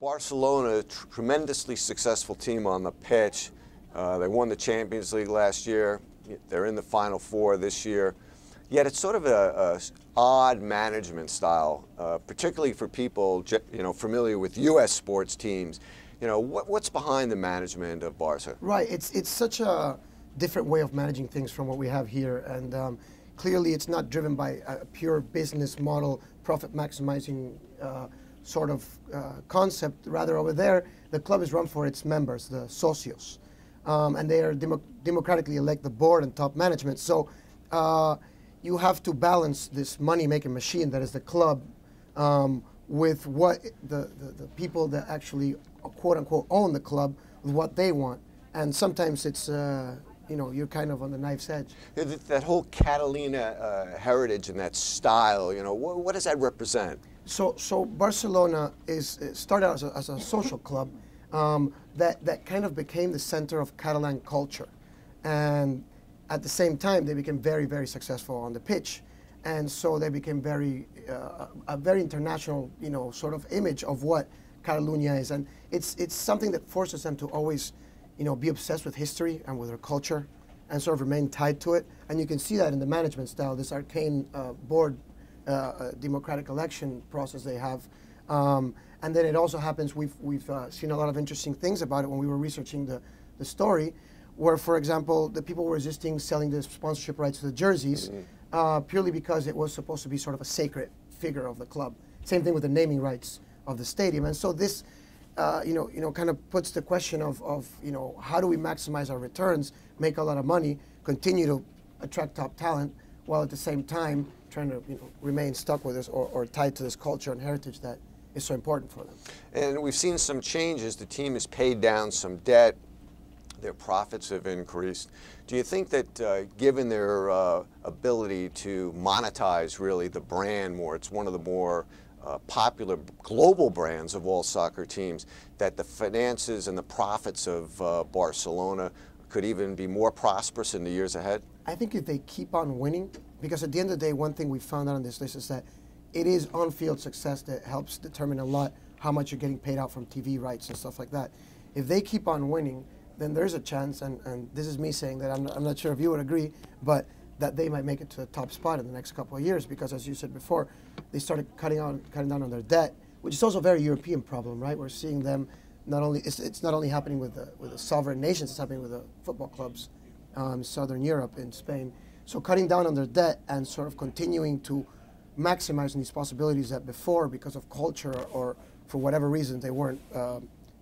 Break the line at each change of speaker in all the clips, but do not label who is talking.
Barcelona, tremendously successful team on the pitch. They won the Champions League last year. They're in the Final Four this year. Yet it's sort of a odd management style, particularly for people familiar with U.S. sports teams. What's behind the management of Barca?
Right. It's such a different way of managing things from what we have here, and clearly it's not driven by a pure business model, profit maximizing sort of concept. Rather, over there, the club is run for its members, the socios, and they are democratically elect the board and top management. So you have to balance this money-making machine that is the club with what the people that actually quote-unquote own the club, with what they want. And sometimes it's you're kind of on the knife's edge.
That whole Catalina heritage and that style, what does that represent?
So Barcelona started out as a social club that kind of became the center of Catalan culture, and at the same time they became very, very successful on the pitch, and so they became a very international sort of image of what Catalunya is, and it's something that forces them to always be obsessed with history and with their culture and sort of remain tied to it. And you can see that in the management style, this arcane board democratic election process they have. And then it also happens, we've seen a lot of interesting things about it when we were researching the story, where, for example, the people were resisting selling the sponsorship rights to the jerseys purely because it was supposed to be sort of a sacred figure of the club. Same thing with the naming rights of the stadium. And so this kind of puts the question of how do we maximize our returns, make a lot of money, continue to attract top talent, while at the same time trying to remain stuck with this or tied to this culture and heritage that is so important for them.
And we've seen some changes. The team has paid down some debt. Their profits have increased. Do you think that given their ability to monetize really the brand more, it's one of the more popular global brands of all soccer teams, that the finances and the profits of Barcelona could even be more prosperous in the years ahead?
I think if they keep on winning, because at the end of the day, one thing we found out on this list is that it is on-field success that helps determine a lot how much you're getting paid out from TV rights and stuff like that. If they keep on winning, then there's a chance, and this is me saying that, I'm not sure if you would agree, but that they might make it to the top spot in the next couple of years, because as you said before, they started cutting down on their debt, which is also a very European problem, right? We're seeing them it's not only happening with the sovereign nations, it's happening with the football clubs in Southern Europe, in Spain. So cutting down on their debt and sort of continuing to maximize these possibilities that before, because of culture or for whatever reason they weren't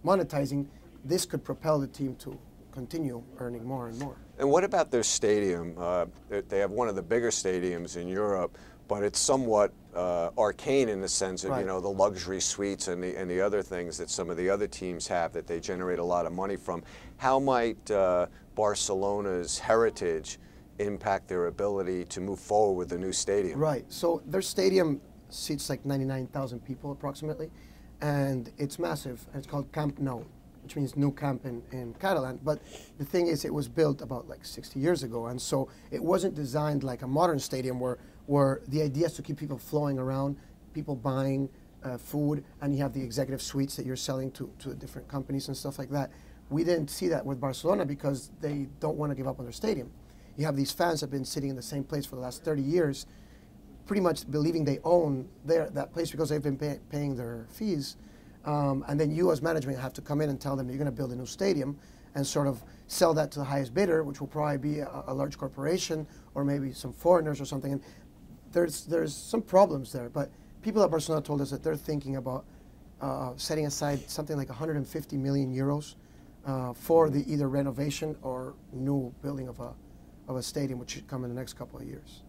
monetizing, this could propel the team to continue earning more and more.
And what about their stadium? They have one of the bigger stadiums in Europe, but it's somewhat arcane in the sense of, the luxury suites and the other things that some of the other teams have that they generate a lot of money from. How might Barcelona's heritage impact their ability to move forward with the new stadium?
Right. So their stadium seats like 99,000 people approximately, and it's massive. And it's called Camp Nou, which means new camp in Catalan. But the thing is, it was built about like 60 years ago, and so it wasn't designed like a modern stadium where the idea is to keep people flowing around, people buying food, and you have the executive suites that you're selling to different companies and stuff like that. We didn't see that with Barcelona because they don't want to give up on their stadium. You have these fans that have been sitting in the same place for the last 30 years, pretty much believing they own that place because they've been paying their fees. And then you as management have to come in and tell them you're going to build a new stadium and sort of sell that to the highest bidder, which will probably be a large corporation or maybe some foreigners or something. And there's some problems there. But people at Barcelona told us that they're thinking about setting aside something like 150 million euros for the either renovation or new building of a stadium, which should come in the next couple of years.